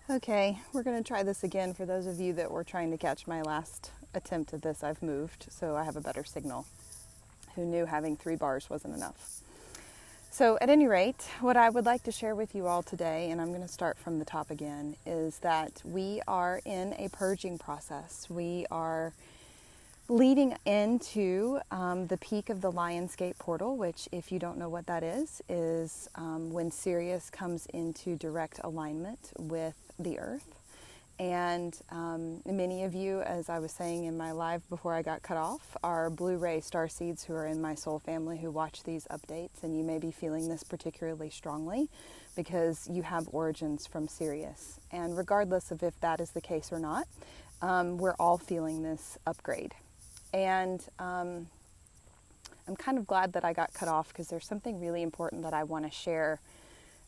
Okay, we're going to try this again. For those of you that were trying to catch my last attempt at this, I've moved, so I have a better signal. Who knew having 3 bars wasn't enough? So at any rate, what I would like to share with you all today, and I'm going to start from the top again, is that we are in a purging process. We are leading into the peak of the Lionsgate portal, which, if you don't know what that is when Sirius comes into direct alignment with the Earth. And many of you, as I was saying in my live before I got cut off, are Blu-ray starseeds who are in my soul family who watch these updates, and you may be feeling this particularly strongly because you have origins from Sirius. And regardless of if that is the case or not, we're all feeling this upgrade. And I'm kind of glad that I got cut off because there's something really important that I want to share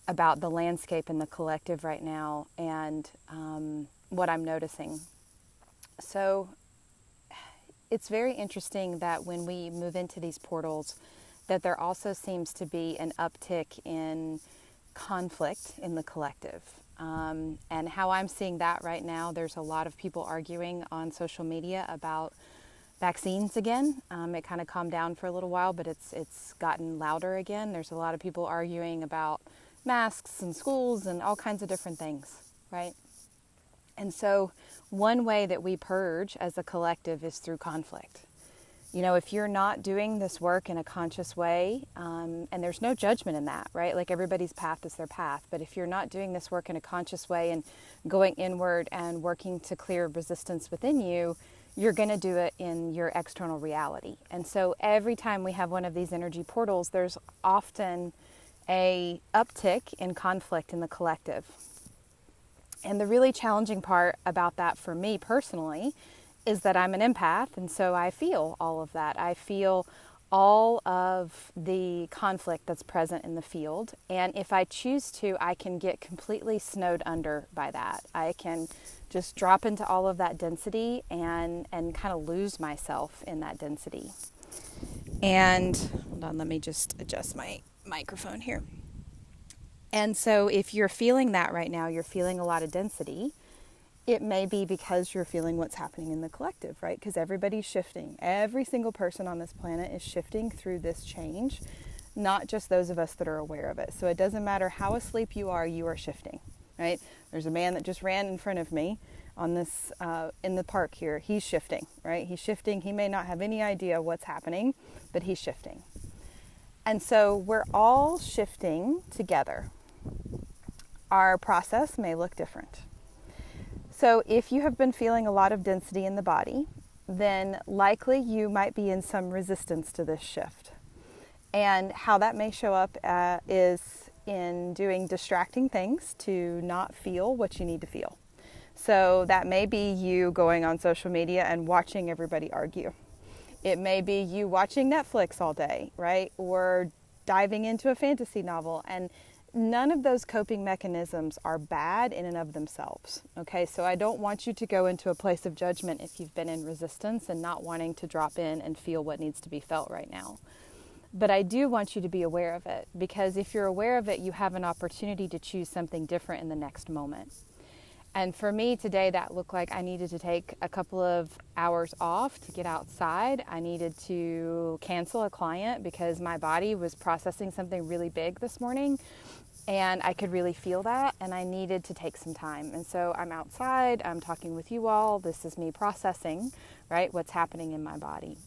about the landscape and the collective right now and what I'm noticing. So it's very interesting that when we move into these portals, that there also seems to be an uptick in conflict in the collective. And how I'm seeing that right now, there's a lot of people arguing on social media about vaccines again. It kind of calmed down for a little while, but it's gotten louder again. There's a lot of people arguing about masks and schools and all kinds of different things, right? And so one way that we purge as a collective is through conflict. You know, if you're not doing this work in a conscious way, and there's no judgment in that, right? Like everybody's path is their path. But if you're not doing this work in a conscious way and going inward and working to clear resistance within you, you're going to do it in your external reality. And so every time we have one of these energy portals, there's often a uptick in conflict in the collective. And the really challenging part about that for me personally is that I'm an empath, and so I feel all of that. I feel all of the conflict that's present in the field, and if I choose to, I can get completely snowed under by that. I can just drop into all of that density and kind of lose myself in that density. And hold on, let me just adjust my microphone here. And so if you're feeling that right now, you're feeling a lot of density, it may be because you're feeling what's happening in the collective, right? Because everybody's shifting. Every single person on this planet is shifting through this change, not just those of us that are aware of it. So it doesn't matter how asleep you are shifting, right? There's a man that just ran in front of me on this, in the park here. He's shifting, right? He's shifting. He may not have any idea what's happening, but he's shifting. And so we're all shifting together. Our process may look different. So if you have been feeling a lot of density in the body, then likely you might be in some resistance to this shift. And how that may show up is in doing distracting things to not feel what you need to feel. So that may be you going on social media and watching everybody argue. It may be you watching Netflix all day, right? Or diving into a fantasy novel. And none of those coping mechanisms are bad in and of themselves, okay? So I don't want you to go into a place of judgment if you've been in resistance and not wanting to drop in and feel what needs to be felt right now. But I do want you to be aware of it, because if you're aware of it, you have an opportunity to choose something different in the next moment. And for me today, that looked like I needed to take a couple of hours off to get outside. I needed to cancel a client because my body was processing something really big this morning. And I could really feel that, and I needed to take some time. And so I'm outside, I'm talking with you all. This is me processing, right, what's happening in my body.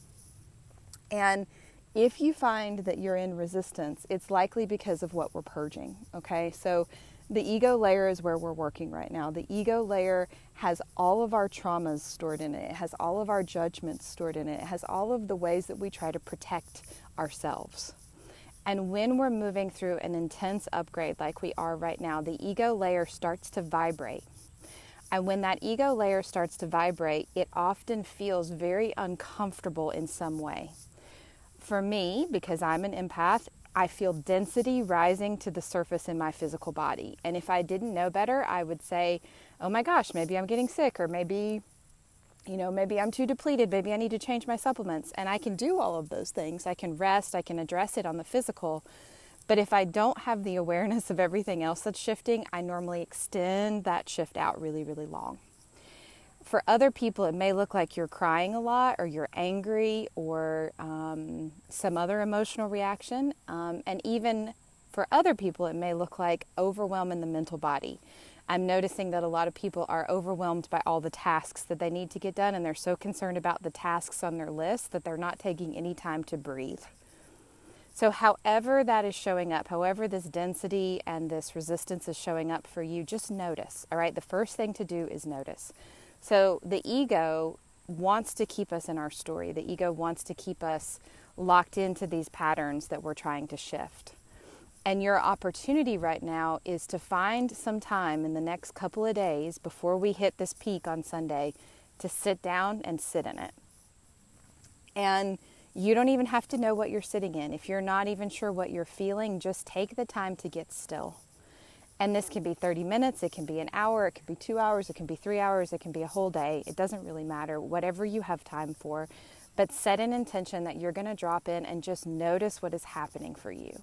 And if you find that you're in resistance, it's likely because of what we're purging, okay? So the ego layer is where we're working right now. The ego layer has all of our traumas stored in it. It has all of our judgments stored in it. It has all of the ways that we try to protect ourselves. And when we're moving through an intense upgrade like we are right now, the ego layer starts to vibrate. And when that ego layer starts to vibrate, it often feels very uncomfortable in some way. For me, because I'm an empath, I feel density rising to the surface in my physical body. And if I didn't know better, I would say, oh my gosh, maybe I'm getting sick, or maybe I'm too depleted. Maybe I need to change my supplements. And I can do all of those things. I can rest. I can address it on the physical. But if I don't have the awareness of everything else that's shifting, I normally extend that shift out really, really long. For other people, it may look like you're crying a lot, or you're angry, or some other emotional reaction. And even for other people, it may look like overwhelm in the mental body. I'm noticing that a lot of people are overwhelmed by all the tasks that they need to get done, and they're so concerned about the tasks on their list that they're not taking any time to breathe. So however that is showing up, however this density and this resistance is showing up for you, just notice, all right? The first thing to do is notice. So the ego wants to keep us in our story. The ego wants to keep us locked into these patterns that we're trying to shift. And your opportunity right now is to find some time in the next couple of days before we hit this peak on Sunday to sit down and sit in it. And you don't even have to know what you're sitting in. If you're not even sure what you're feeling, just take the time to get still. And this can be 30 minutes, it can be an hour, it can be 2 hours, it can be 3 hours, it can be a whole day. It doesn't really matter, whatever you have time for. But set an intention that you're going to drop in and just notice what is happening for you.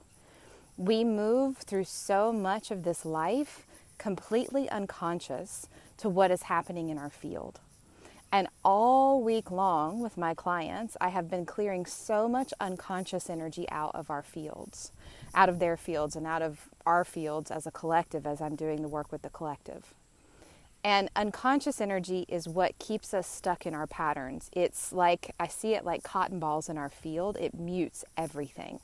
We move through so much of this life completely unconscious to what is happening in our field. And all week long with my clients, I have been clearing so much unconscious energy out of our fields, out of their fields and out of our fields as a collective, as I'm doing the work with the collective. And unconscious energy is what keeps us stuck in our patterns. It's like, I see it like cotton balls in our field. It mutes everything.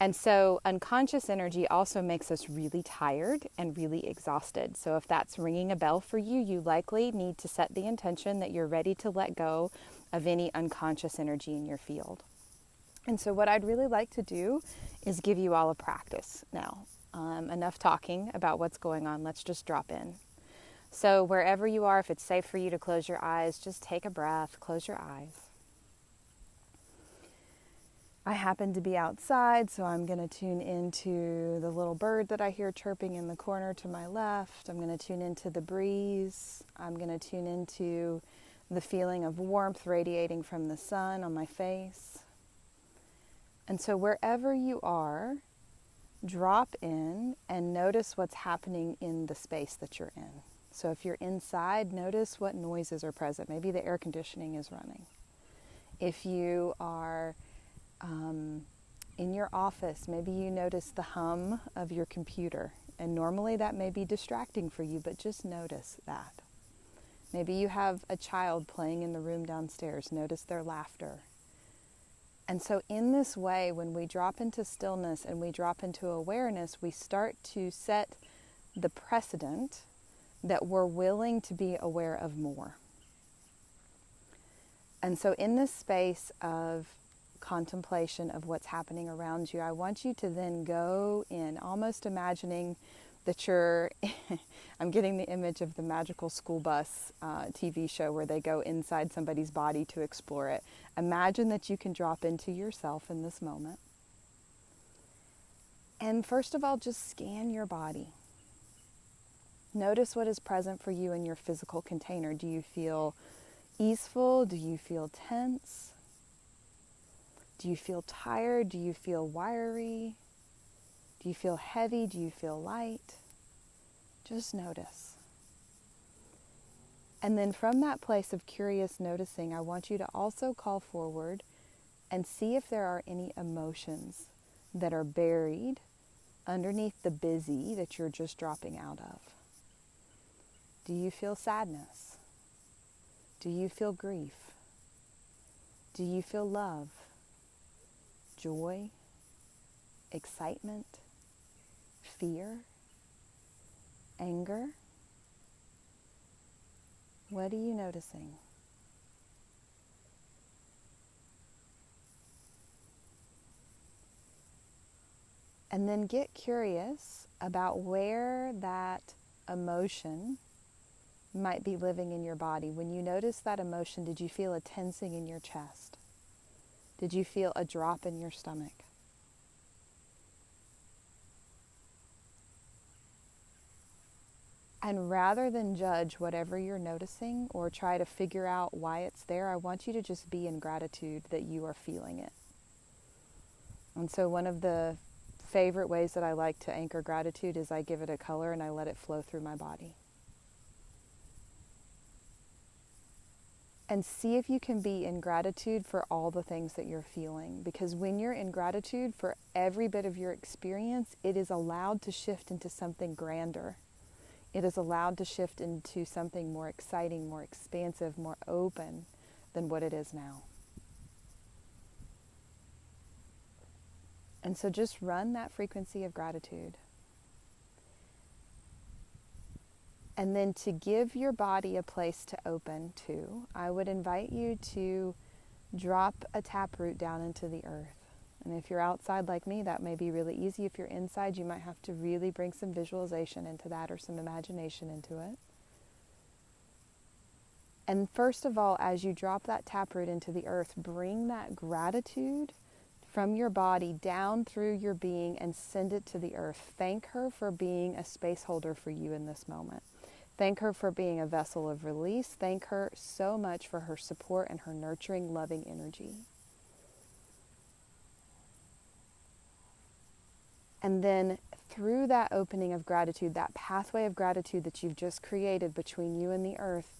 And so unconscious energy also makes us really tired and really exhausted. So if that's ringing a bell for you, you likely need to set the intention that you're ready to let go of any unconscious energy in your field. And so what I'd really like to do is give you all a practice now. Enough talking about what's going on. Let's just drop in. So wherever you are, if it's safe for you to close your eyes, just take a breath, close your eyes. I happen to be outside, so I'm going to tune into the little bird that I hear chirping in the corner to my left. I'm going to tune into the breeze. I'm going to tune into the feeling of warmth radiating from the sun on my face. And so wherever you are, drop in and notice what's happening in the space that you're in. So if you're inside, notice what noises are present. Maybe the air conditioning is running. If you are in your office, maybe you notice the hum of your computer, and normally that may be distracting for you, but just notice that. Maybe you have a child playing in the room downstairs, notice their laughter. And so in this way, when we drop into stillness and we drop into awareness, we start to set the precedent that we're willing to be aware of more. And so in this space of contemplation of what's happening around you, I want you to then go in, almost imagining that you're, I'm getting the image of the Magical School Bus TV show where they go inside somebody's body to explore it. Imagine that you can drop into yourself in this moment. And first of all, just scan your body. Notice what is present for you in your physical container. Do you feel easeful? Do you feel tense? Do you feel tired? Do you feel wiry? Do you feel heavy? Do you feel light? Just notice. And then from that place of curious noticing, I want you to also call forward and see if there are any emotions that are buried underneath the busy that you're just dropping out of. Do you feel sadness? Do you feel grief? Do you feel love? Joy, excitement, fear, anger? What are you noticing? And then get curious about where that emotion might be living in your body. When you notice that emotion, did you feel a tensing in your chest? Did you feel a drop in your stomach? And rather than judge whatever you're noticing or try to figure out why it's there, I want you to just be in gratitude that you are feeling it. And so one of the favorite ways that I like to anchor gratitude is I give it a color and I let it flow through my body. And see if you can be in gratitude for all the things that you're feeling. Because when you're in gratitude for every bit of your experience, it is allowed to shift into something grander. It is allowed to shift into something more exciting, more expansive, more open than what it is now. And so just run that frequency of gratitude. And then to give your body a place to open to, I would invite you to drop a taproot down into the earth. And if you're outside like me, that may be really easy. If you're inside, you might have to really bring some visualization into that or some imagination into it. And first of all, as you drop that taproot into the earth, bring that gratitude from your body down through your being and send it to the earth. Thank her for being a space holder for you in this moment. Thank her for being a vessel of release. Thank her so much for her support and her nurturing, loving energy. And then through that opening of gratitude, that pathway of gratitude that you've just created between you and the earth,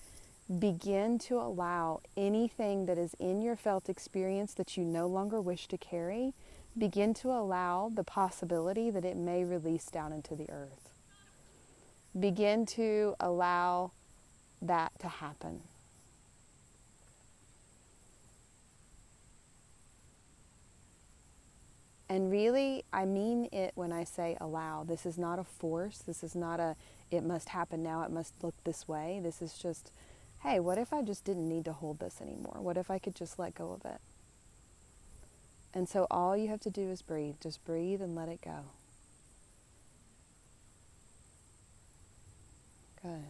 begin to allow anything that is in your felt experience that you no longer wish to carry, begin to allow the possibility that it may release down into the earth. Begin to allow that to happen. And really, I mean it when I say allow. This is not a force. This is not a, it must happen now, it must look this way. This is just, hey, what if I just didn't need to hold this anymore? What if I could just let go of it? And so all you have to do is breathe. Just breathe and let it go. Good.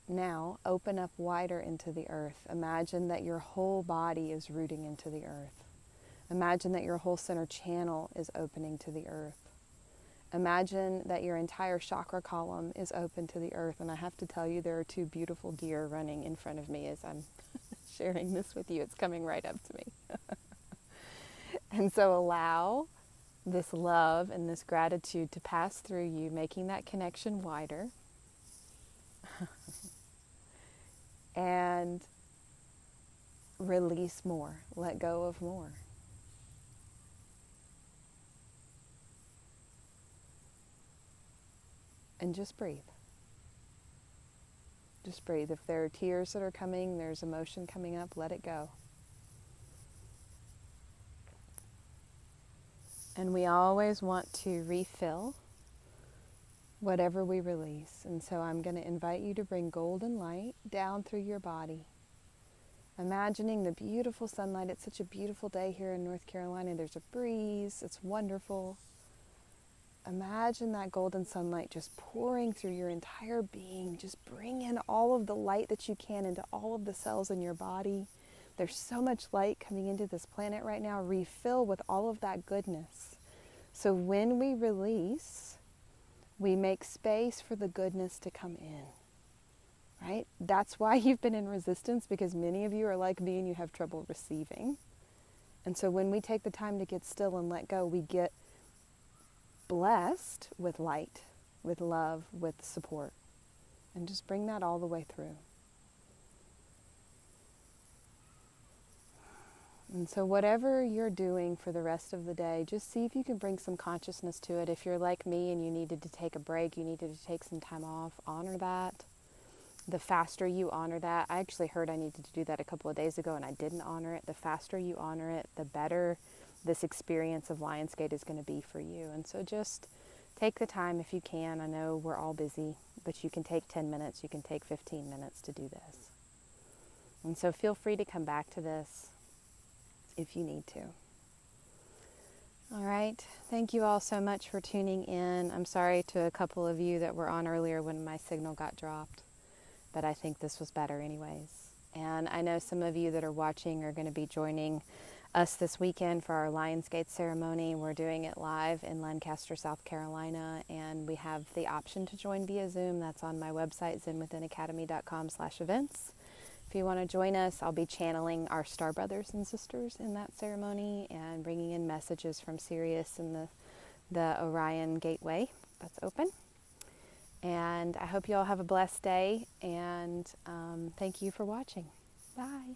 Now, open up wider into the earth. Imagine that your whole body is rooting into the earth. Imagine that your whole center channel is opening to the earth. Imagine that your entire chakra column is open to the earth. And I have to tell you, there are two beautiful deer running in front of me as I'm sharing this with you. It's coming right up to me. And so allow this love and this gratitude to pass through you, making that connection wider. And release more. Let go of more. And just breathe. Just breathe. If there are tears that are coming, there's emotion coming up, let it go. And we always want to refill whatever we release. And so I'm going to invite you to bring golden light down through your body. Imagining the beautiful sunlight. It's such a beautiful day here in North Carolina. There's a breeze. It's wonderful. Imagine that golden sunlight just pouring through your entire being. Just bring in all of the light that you can into all of the cells in your body. There's so much light coming into this planet right now. Refill with all of that goodness. So when we release, we make space for the goodness to come in, right? That's why you've been in resistance, because many of you are like me and you have trouble receiving. And so when we take the time to get still and let go, we get blessed with light, with love, with support. And just bring that all the way through. And so whatever you're doing for the rest of the day, just see if you can bring some consciousness to it. If you're like me and you needed to take a break, you needed to take some time off, honor that. The faster you honor that, I actually heard I needed to do that a couple of days ago and I didn't honor it. The faster you honor it, the better this experience of Lionsgate is going to be for you. And so just take the time if you can. I know we're all busy, but you can take 10 minutes, you can take 15 minutes to do this. And so feel free to come back to this if you need to. All right. Thank you all so much for tuning in. I'm sorry to a couple of you that were on earlier when my signal got dropped, but I think this was better anyways. And I know some of you that are watching are going to be joining us this weekend for our Lionsgate ceremony. We're doing it live in Lancaster, South Carolina, and we have the option to join via Zoom. That's on my website, zenwithinacademy.com/events. If you want to join us, I'll be channeling our star brothers and sisters in that ceremony and bringing in messages from Sirius and the Orion Gateway that's open. And I hope you all have a blessed day, and thank you for watching. Bye.